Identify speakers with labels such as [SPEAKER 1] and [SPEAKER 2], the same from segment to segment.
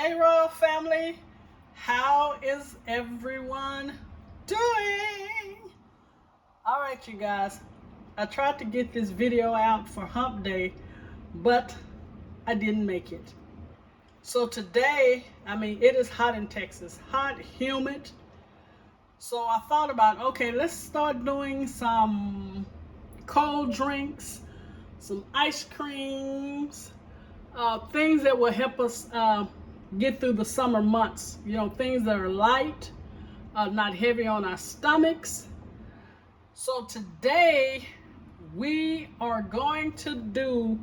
[SPEAKER 1] Hey Royal family, how is everyone doing? All right, you guys, I tried to get this video out for hump day, but I didn't make it. So today, it is hot in Texas, hot, humid. So I thought about, okay, let's start doing some cold drinks, some ice creams, things that will help us get through the summer months. You know, things that are light, not heavy on our stomachs. So today we are going to do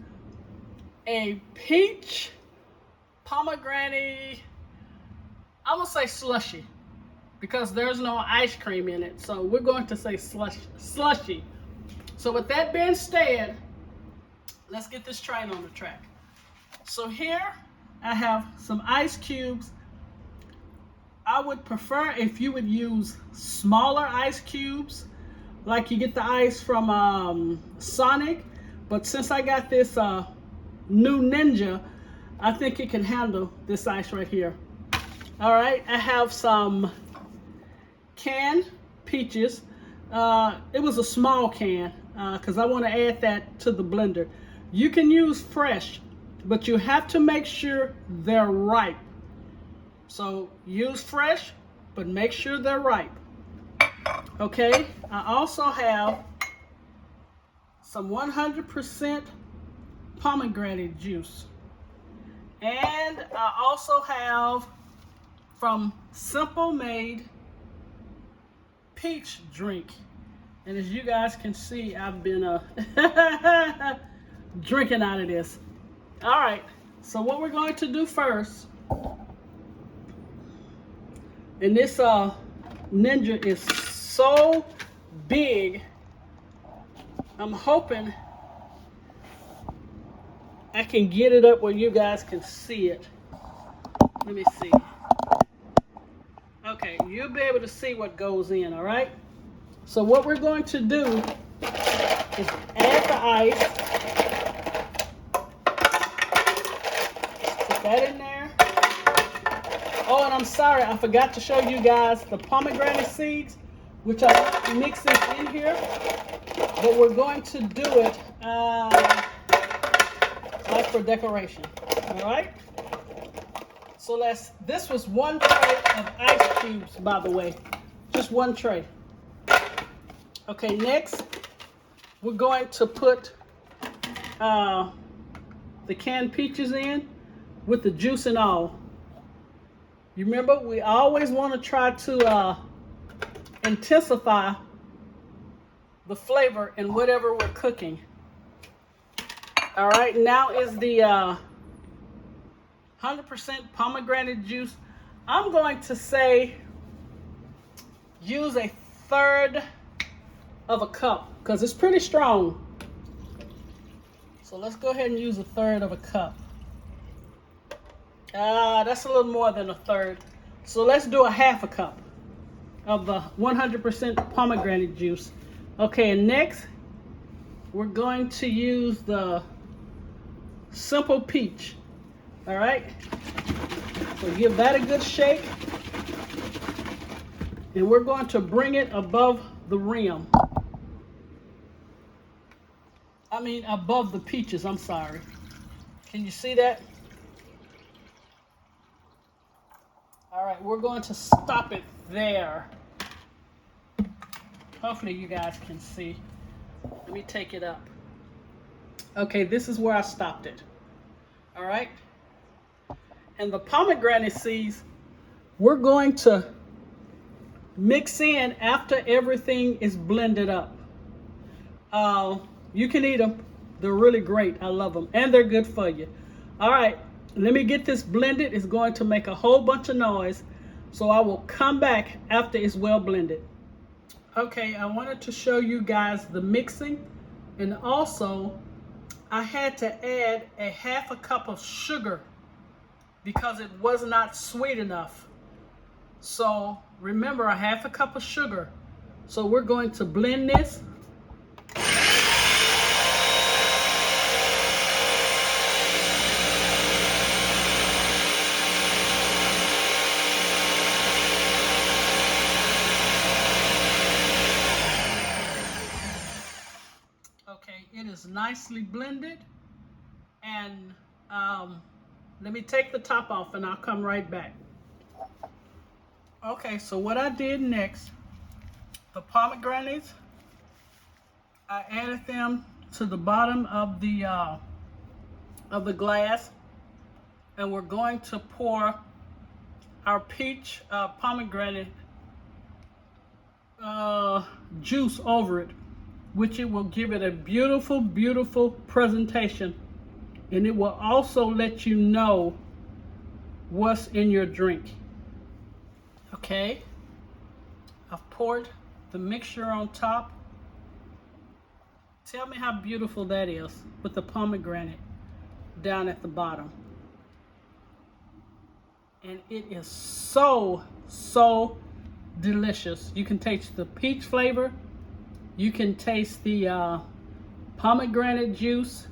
[SPEAKER 1] a peach pomegranate, I'm gonna say slushy because there's no ice cream in it. So we're going to say slushy. So with that being said, let's get this train on the track. So here I have some ice cubes. I would prefer if you would use smaller ice cubes, like you get the ice from Sonic. But since I got this new Ninja, I think it can handle this ice right here. All right, I have some canned peaches. It was a small can because I want to add that to the blender. You can use fresh, but you have to make sure they're ripe. So use fresh, but make sure they're ripe. Okay, I also have some 100% pomegranate juice. And I also have from Simple Made peach drink. And as you guys can see, I've been drinking out of this. All right, so what we're going to do first, and this Ninja is so big, I'm hoping I can get it up where you guys can see it. Let me see. Okay, you'll be able to see what goes in, all right? So what we're going to do is add the ice. Put that in there. Oh, and I'm sorry, I forgot to show you guys the pomegranate seeds, which are not mixing in here, but we're going to do it like for decoration, all right? So this was one tray of ice cubes, by the way, just one tray. Okay, next, we're going to put the canned peaches in with the juice and all. You remember, we always want to try to intensify the flavor in whatever we're cooking. All right, now is the 100% pomegranate juice. I'm going to say use a third of a cup because it's pretty strong. So let's go ahead and use a third of a cup. That's a little more than a third. So let's do a half a cup of the 100% pomegranate juice. Okay, and next we're going to use the Simple Peach. All right, so give that a good shake, and we're going to bring it above the rim. Above the peaches, I'm sorry. Can you see that? All right, we're going to stop it there. Hopefully you guys can see. Let me take it up. Okay, this is where I stopped it. All right. And the pomegranate seeds, we're going to mix in after everything is blended up. You can eat them. They're really great. I love them. And they're good for you. All right. Let me get this blended. It's going to make a whole bunch of noise. So I will come back after it's well blended. Okay, I wanted to show you guys the mixing. And also, I had to add a half a cup of sugar because it was not sweet enough. So remember, a half a cup of sugar. So we're going to blend this. It is nicely blended. And let me take the top off and I'll come right back. Okay, so what I did next, the pomegranates, I added them to the bottom of the glass, and we're going to pour our peach pomegranate juice over it, which it will give it a beautiful, beautiful presentation, and it will also let you know what's in your drink. Okay, I've poured the mixture on top. Tell me how beautiful that is with the pomegranate down at the bottom. And it is so, so delicious. You can taste the peach flavor. You can taste the pomegranate juice.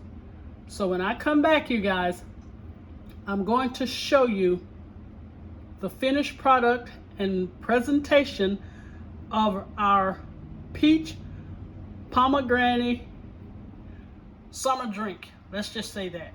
[SPEAKER 1] So when I come back, you guys, I'm going to show you the finished product and presentation of our peach pomegranate summer drink. Let's just say that.